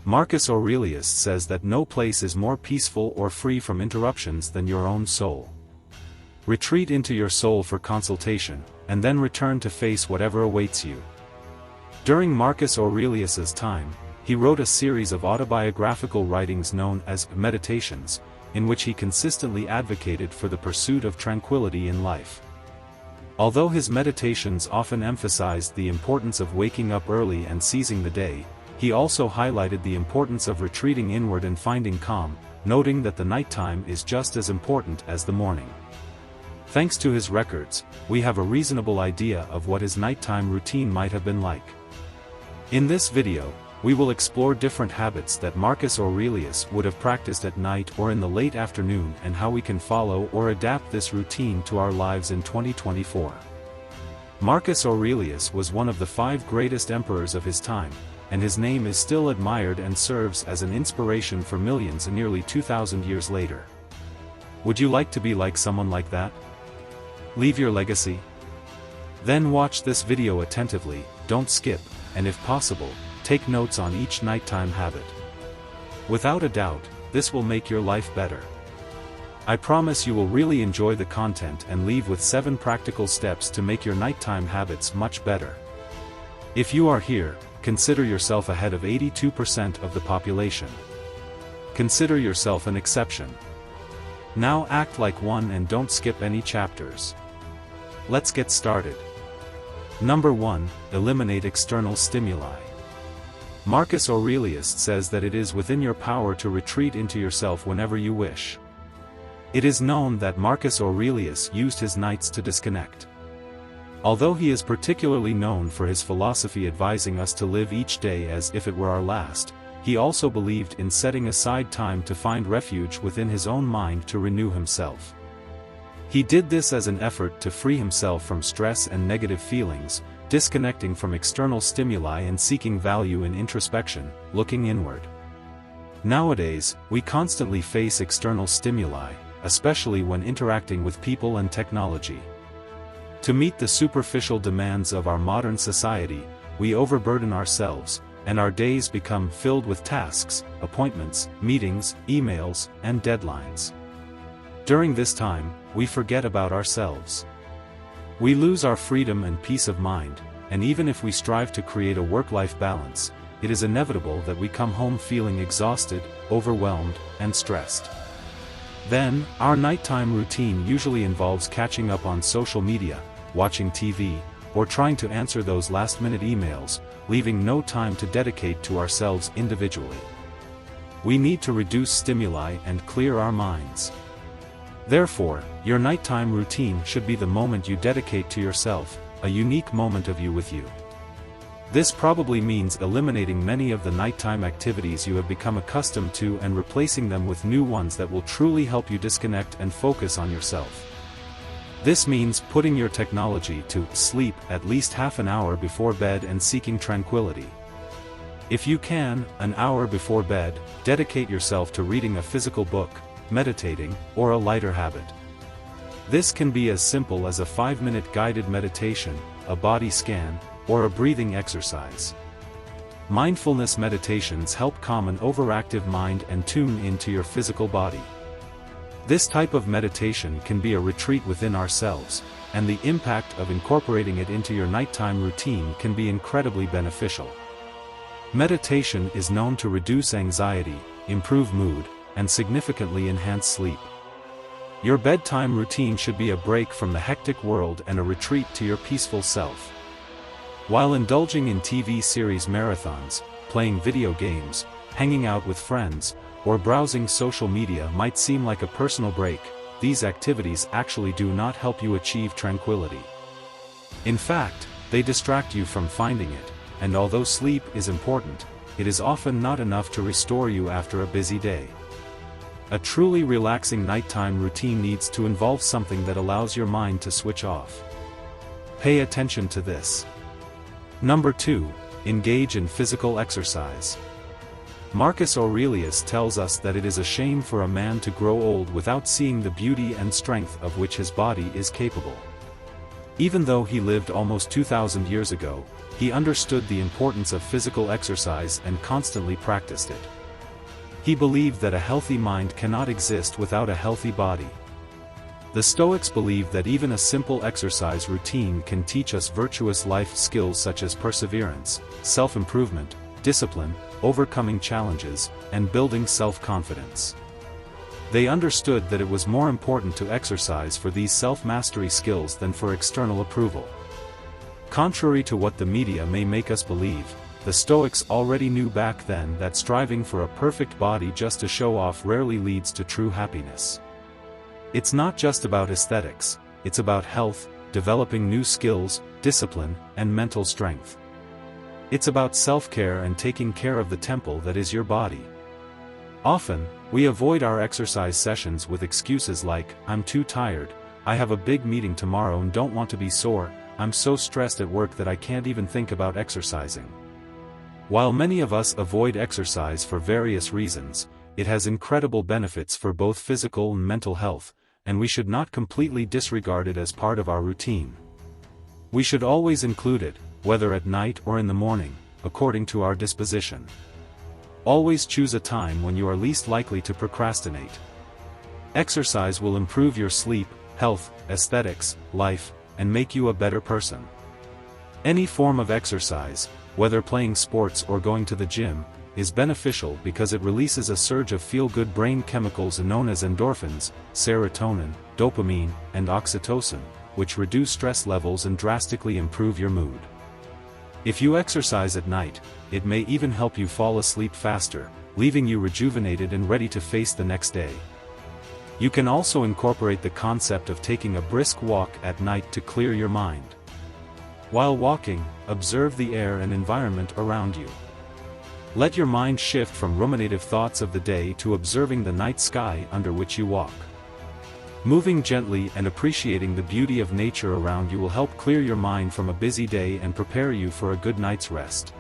Marcus Aurelius says that no place is more peaceful or free from interruptions than your own soul. Retreat into your soul for consultation, and then return to face whatever awaits you. During Marcus Aurelius's time, he wrote a series of autobiographical writings known as Meditations, in which he consistently advocated for the pursuit of tranquility in life. Although his meditations often emphasized the importance of waking up early and seizing the day, he also highlighted the importance of retreating inward and finding calm, noting that the nighttime is just as important as the morning. Thanks to his records, we have a reasonable idea of what his nighttime routine might have been like. In this video, we will explore different habits that Marcus Aurelius would have practiced at night or in the late afternoon and how we can follow or adapt this routine to our lives in 2024. Marcus Aurelius was one of the 5 greatest emperors of his time, and his name is still admired and serves as an inspiration for millions nearly 2,000 years later. Would you like to be like someone like that? Leave your legacy? Then watch this video attentively, don't skip, and if possible, take notes on each nighttime habit. Without a doubt, this will make your life better. I promise you will really enjoy the content and leave with 7 practical steps to make your nighttime habits much better. If you are here, consider yourself ahead of 82% of the population. Consider yourself an exception. Now act like one and don't skip any chapters. Let's get started. Number 1, eliminate external stimuli. Marcus Aurelius says that it is within your power to retreat into yourself whenever you wish. It is known that Marcus Aurelius used his nights to disconnect. Although he is particularly known for his philosophy advising us to live each day as if it were our last, he also believed in setting aside time to find refuge within his own mind to renew himself. He did this as an effort to free himself from stress and negative feelings, disconnecting from external stimuli and seeking value in introspection, looking inward. Nowadays, we constantly face external stimuli, especially when interacting with people and technology. To meet the superficial demands of our modern society, we overburden ourselves, and our days become filled with tasks, appointments, meetings, emails, and deadlines. During this time, we forget about ourselves. We lose our freedom and peace of mind, and even if we strive to create a work-life balance, it is inevitable that we come home feeling exhausted, overwhelmed, and stressed. Then, our nighttime routine usually involves catching up on social media, watching TV, or trying to answer those last-minute emails, leaving no time to dedicate to ourselves individually. We need to reduce stimuli and clear our minds. Therefore, your nighttime routine should be the moment you dedicate to yourself, a unique moment of you with you. This probably means eliminating many of the nighttime activities you have become accustomed to and replacing them with new ones that will truly help you disconnect and focus on yourself. This means putting your technology to sleep at least half an hour before bed and seeking tranquility. If you can, an hour before bed, dedicate yourself to reading a physical book, meditating, or a lighter habit. This can be as simple as a 5-minute guided meditation, a body scan, or a breathing exercise. Mindfulness meditations help calm an overactive mind and tune into your physical body. This type of meditation can be a retreat within ourselves, and the impact of incorporating it into your nighttime routine can be incredibly beneficial. Meditation is known to reduce anxiety, improve mood, and significantly enhance sleep. Your bedtime routine should be a break from the hectic world and a retreat to your peaceful self. While indulging in TV series marathons, playing video games, hanging out with friends, or browsing social media might seem like a personal break, these activities actually do not help you achieve tranquility. In fact, they distract you from finding it, and although sleep is important, it is often not enough to restore you after a busy day. A truly relaxing nighttime routine needs to involve something that allows your mind to switch off. Pay attention to this. Number 2, engage in physical exercise. Marcus Aurelius tells us that it is a shame for a man to grow old without seeing the beauty and strength of which his body is capable. Even though he lived almost 2,000 years ago, he understood the importance of physical exercise and constantly practiced it. He believed that a healthy mind cannot exist without a healthy body. The Stoics believed that even a simple exercise routine can teach us virtuous life skills such as perseverance, self-improvement, discipline, overcoming challenges, and building self-confidence. They understood that it was more important to exercise for these self-mastery skills than for external approval. Contrary to what the media may make us believe, the Stoics already knew back then that striving for a perfect body just to show off rarely leads to true happiness. It's not just about aesthetics, it's about health, developing new skills, discipline, and mental strength. It's about self-care and taking care of the temple that is your body. Often, we avoid our exercise sessions with excuses like, "I'm too tired, I have a big meeting tomorrow and don't want to be sore, I'm so stressed at work that I can't even think about exercising." While many of us avoid exercise for various reasons, it has incredible benefits for both physical and mental health, and we should not completely disregard it as part of our routine. We should always include it, whether at night or in the morning, according to our disposition. Always choose a time when you are least likely to procrastinate. Exercise will improve your sleep, health, aesthetics, life, and make you a better person. Any form of exercise, whether playing sports or going to the gym, is beneficial because it releases a surge of feel-good brain chemicals known as endorphins, serotonin, dopamine, and oxytocin, which reduce stress levels and drastically improve your mood. If you exercise at night, it may even help you fall asleep faster, leaving you rejuvenated and ready to face the next day. You can also incorporate the concept of taking a brisk walk at night to clear your mind. While walking, observe the air and environment around you. Let your mind shift from ruminative thoughts of the day to observing the night sky under which you walk. Moving gently and appreciating the beauty of nature around you will help clear your mind from a busy day and prepare you for a good night's rest.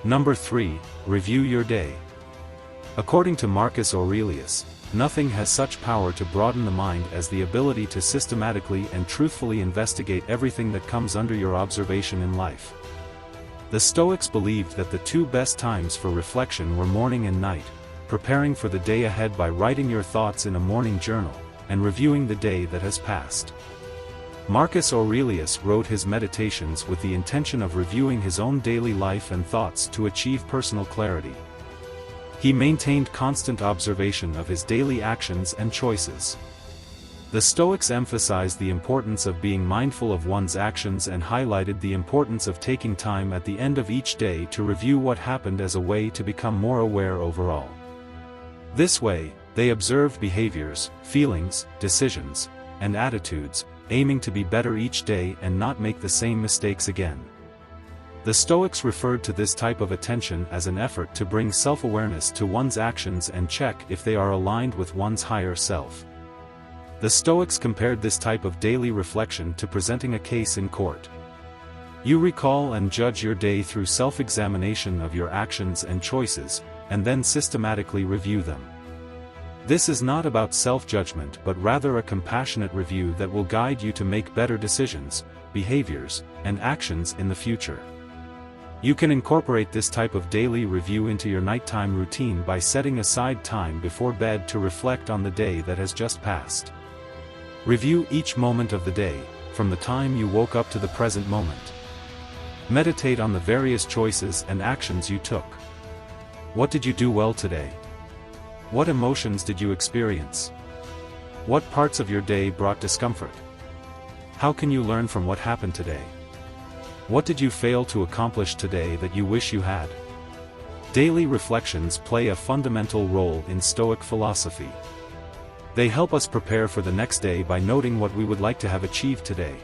Number 3, review your day. According to Marcus Aurelius, nothing has such power to broaden the mind as the ability to systematically and truthfully investigate everything that comes under your observation in life. The Stoics believed that the two best times for reflection were morning and night, preparing for the day ahead by writing your thoughts in a morning journal, and reviewing the day that has passed. Marcus Aurelius wrote his meditations with the intention of reviewing his own daily life and thoughts to achieve personal clarity. He maintained constant observation of his daily actions and choices. The Stoics emphasized the importance of being mindful of one's actions and highlighted the importance of taking time at the end of each day to review what happened as a way to become more aware overall. This way, they observed behaviors, feelings, decisions, and attitudes, aiming to be better each day and not make the same mistakes again. The Stoics referred to this type of attention as an effort to bring self-awareness to one's actions and check if they are aligned with one's higher self. The Stoics compared this type of daily reflection to presenting a case in court. You recall and judge your day through self-examination of your actions and choices, and then systematically review them. This is not about self-judgment but rather a compassionate review that will guide you to make better decisions, behaviors, and actions in the future. You can incorporate this type of daily review into your nighttime routine by setting aside time before bed to reflect on the day that has just passed. Review each moment of the day, from the time you woke up to the present moment. Meditate on the various choices and actions you took. What did you do well today? What emotions did you experience? What parts of your day brought discomfort? How can you learn from what happened today? What did you fail to accomplish today that you wish you had? Daily reflections play a fundamental role in Stoic philosophy. They help us prepare for the next day by noting what we would like to have achieved today.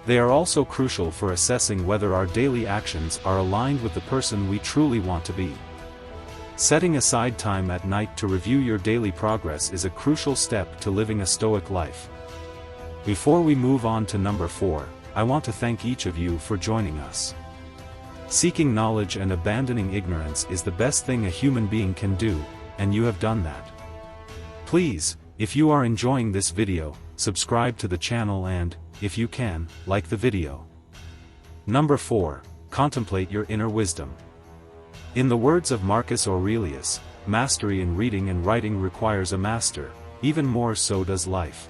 They are also crucial for assessing whether our daily actions are aligned with the person we truly want to be. Setting aside time at night to review your daily progress is a crucial step to living a Stoic life. Before we move on to number 4, I want to thank each of you for joining us. Seeking knowledge and abandoning ignorance is the best thing a human being can do, and you have done that. Please, if you are enjoying this video, subscribe to the channel and, if you can, like the video. Number 4. Contemplate your inner wisdom. In the words of Marcus Aurelius, mastery in reading and writing requires a master, even more so does life.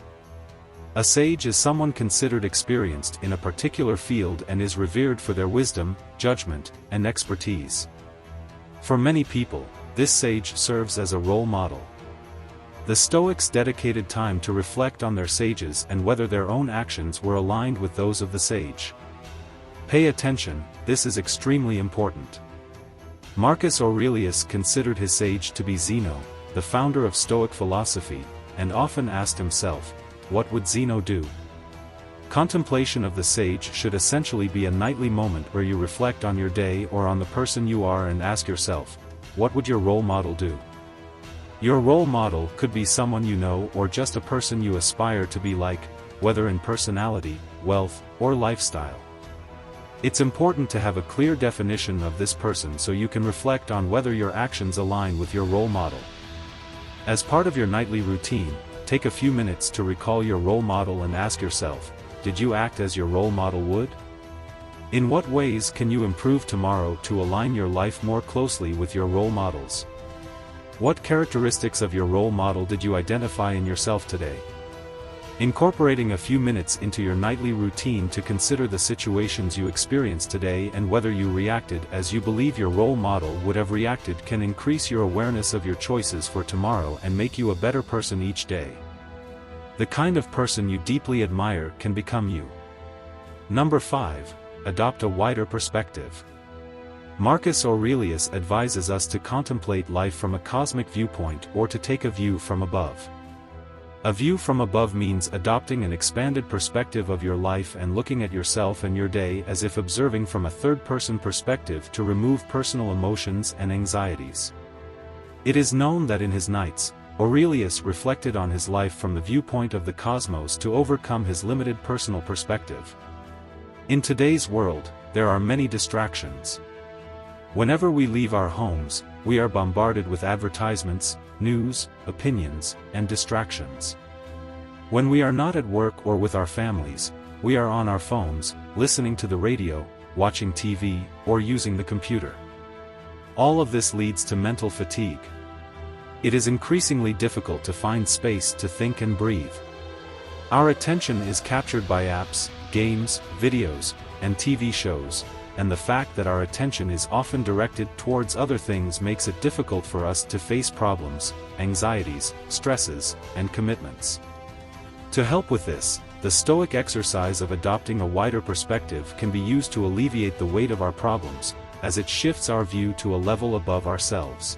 A sage is someone considered experienced in a particular field and is revered for their wisdom, judgment, and expertise. For many people, this sage serves as a role model. The Stoics dedicated time to reflect on their sages and whether their own actions were aligned with those of the sage. Pay attention, this is extremely important. Marcus Aurelius considered his sage to be Zeno, the founder of Stoic philosophy, and often asked himself, what would Zeno do? Contemplation of the sage should essentially be a nightly moment where you reflect on your day or on the person you are and ask yourself, what would your role model do? Your role model could be someone you know or just a person you aspire to be like, whether in personality, wealth, or lifestyle. It's important to have a clear definition of this person so you can reflect on whether your actions align with your role model. As part of your nightly routine, take a few minutes to recall your role model and ask yourself, did you act as your role model would? In what ways can you improve tomorrow to align your life more closely with your role models? What characteristics of your role model did you identify in yourself today? Incorporating a few minutes into your nightly routine to consider the situations you experienced today and whether you reacted as you believe your role model would have reacted can increase your awareness of your choices for tomorrow and make you a better person each day. The kind of person you deeply admire can become you. Number 5. Adopt a wider perspective. Marcus Aurelius advises us to contemplate life from a cosmic viewpoint or to take a view from above. A view from above means adopting an expanded perspective of your life and looking at yourself and your day as if observing from a third-person perspective to remove personal emotions and anxieties. It is known that in his Nights, Aurelius reflected on his life from the viewpoint of the cosmos to overcome his limited personal perspective. In today's world, there are many distractions. Whenever we leave our homes, we are bombarded with advertisements, news, opinions, and distractions. When we are not at work or with our families, we are on our phones, listening to the radio, watching TV, or using the computer. All of this leads to mental fatigue. It is increasingly difficult to find space to think and breathe. Our attention is captured by apps, games, videos, and TV shows, and the fact that our attention is often directed towards other things makes it difficult for us to face problems, anxieties, stresses, and commitments. To help with this, the Stoic exercise of adopting a wider perspective can be used to alleviate the weight of our problems, as it shifts our view to a level above ourselves.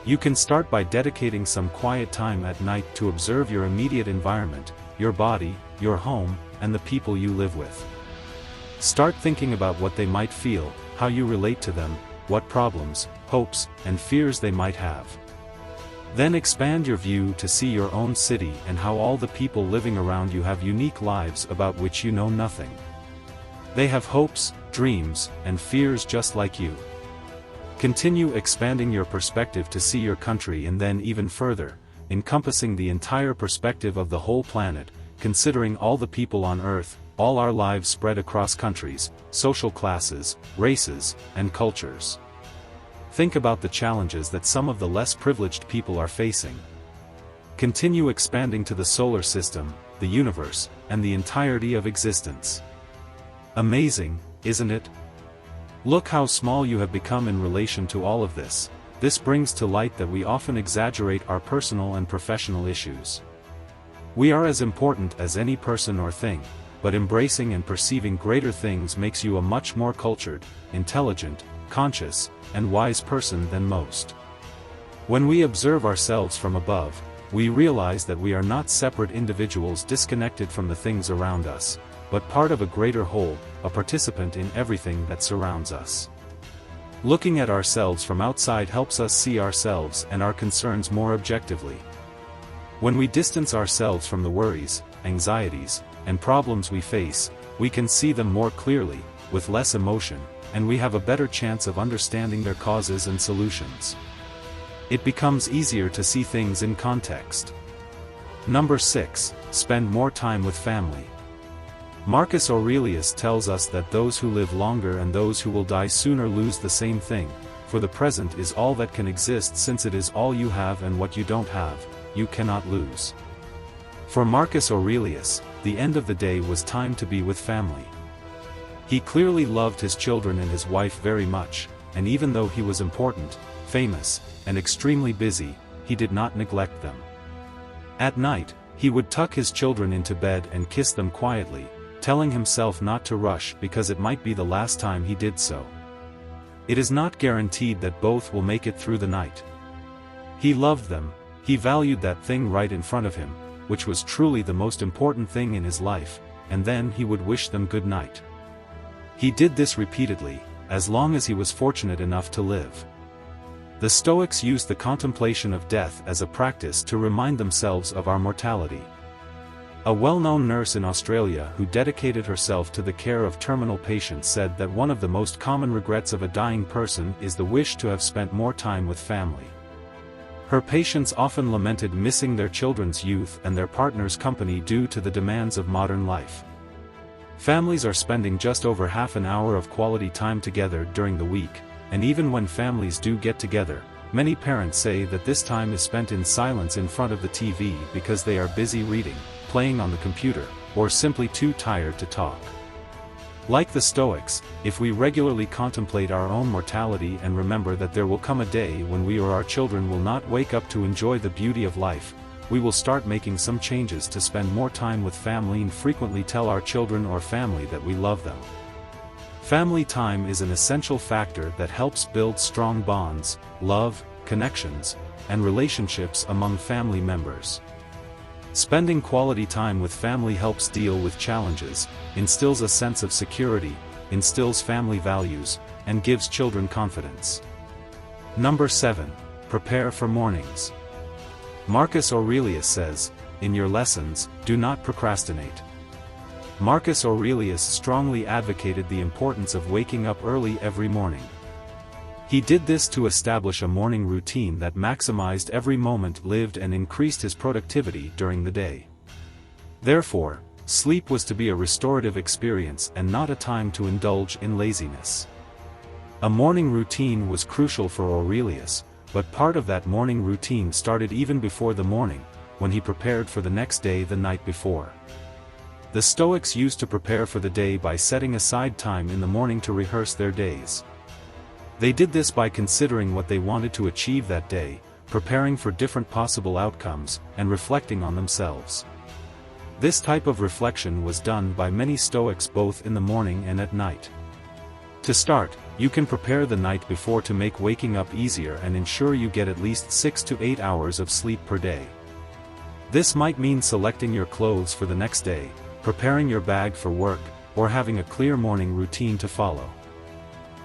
You can start by dedicating some quiet time at night to observe your immediate environment, your body, your home, and the people you live with. Start thinking about what they might feel, how you relate to them, what problems, hopes, and fears they might have. Then expand your view to see your own city and how all the people living around you have unique lives about which you know nothing. They have hopes, dreams, and fears just like you. Continue expanding your perspective to see your country and then even further, encompassing the entire perspective of the whole planet, considering all the people on Earth, all our lives spread across countries, social classes, races, and cultures. Think about the challenges that some of the less privileged people are facing. Continue expanding to the solar system, the universe, and the entirety of existence. Amazing, isn't it? Look how small you have become in relation to all of this. This brings to light that we often exaggerate our personal and professional issues. We are as important as any person or thing, but embracing and perceiving greater things makes you a much more cultured, intelligent, conscious, and wise person than most. When we observe ourselves from above, we realize that we are not separate individuals disconnected from the things around us, but part of a greater whole, a participant in everything that surrounds us. Looking at ourselves from outside helps us see ourselves and our concerns more objectively. When we distance ourselves from the worries, anxieties, and problems we face, we can see them more clearly, with less emotion, and we have a better chance of understanding their causes and solutions. It becomes easier to see things in context. Number 6. Spend more time with family. Marcus Aurelius tells us that those who live longer and those who will die sooner lose the same thing, for the present is all that can exist, since it is all you have, and what you don't have, you cannot lose. For Marcus Aurelius, the end of the day was time to be with family. He clearly loved his children and his wife very much, and even though he was important, famous, and extremely busy, he did not neglect them. At night, he would tuck his children into bed and kiss them quietly, telling himself not to rush because it might be the last time he did so. It is not guaranteed that both will make it through the night. He loved them, he valued that thing right in front of him, which was truly the most important thing in his life, and then he would wish them good night. He did this repeatedly, as long as he was fortunate enough to live. The Stoics used the contemplation of death as a practice to remind themselves of our mortality. A well-known nurse in Australia who dedicated herself to the care of terminal patients said that one of the most common regrets of a dying person is the wish to have spent more time with family. Her patients often lamented missing their children's youth and their partner's company due to the demands of modern life. Families are spending just over half an hour of quality time together during the week, and even when families do get together, many parents say that this time is spent in silence in front of the TV because they are busy reading, playing on the computer, or simply too tired to talk. Like the Stoics, if we regularly contemplate our own mortality and remember that there will come a day when we or our children will not wake up to enjoy the beauty of life, we will start making some changes to spend more time with family and frequently tell our children or family that we love them. Family time is an essential factor that helps build strong bonds, love, connections, and relationships among family members. Spending quality time with family helps deal with challenges, instills a sense of security, instills family values, and gives children confidence. Number 7. Prepare for mornings. Marcus Aurelius says, "In your lessons, do not procrastinate." Marcus Aurelius strongly advocated the importance of waking up early every morning. He did this to establish a morning routine that maximized every moment lived and increased his productivity during the day. Therefore, sleep was to be a restorative experience and not a time to indulge in laziness. A morning routine was crucial for Aurelius, but part of that morning routine started even before the morning, when he prepared for the next day the night before. The Stoics used to prepare for the day by setting aside time in the morning to rehearse their days. They did this by considering what they wanted to achieve that day, preparing for different possible outcomes, and reflecting on themselves. This type of reflection was done by many Stoics both in the morning and at night. To start, you can prepare the night before to make waking up easier and ensure you get at least 6 to 8 hours of sleep per day. This might mean selecting your clothes for the next day, preparing your bag for work, or having a clear morning routine to follow.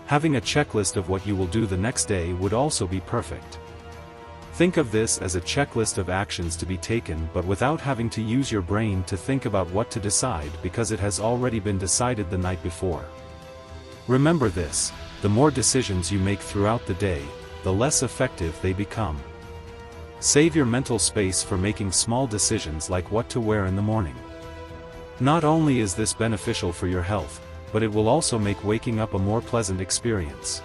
Having a checklist of what you will do the next day would also be perfect. Think of this as a checklist of actions to be taken, but without having to use your brain to think about what to decide because it has already been decided the night before. Remember this: the more decisions you make throughout the day, the less effective they become. Save your mental space for making small decisions like what to wear in the morning. Not only is this beneficial for your health, but it will also make waking up a more pleasant experience.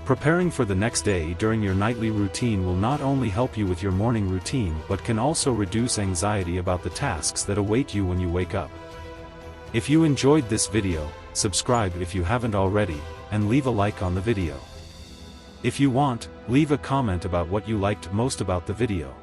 Preparing for the next day during your nightly routine will not only help you with your morning routine but can also reduce anxiety about the tasks that await you when you wake up. If you enjoyed this video, subscribe if you haven't already, and leave a like on the video. If you want, leave a comment about what you liked most about the video.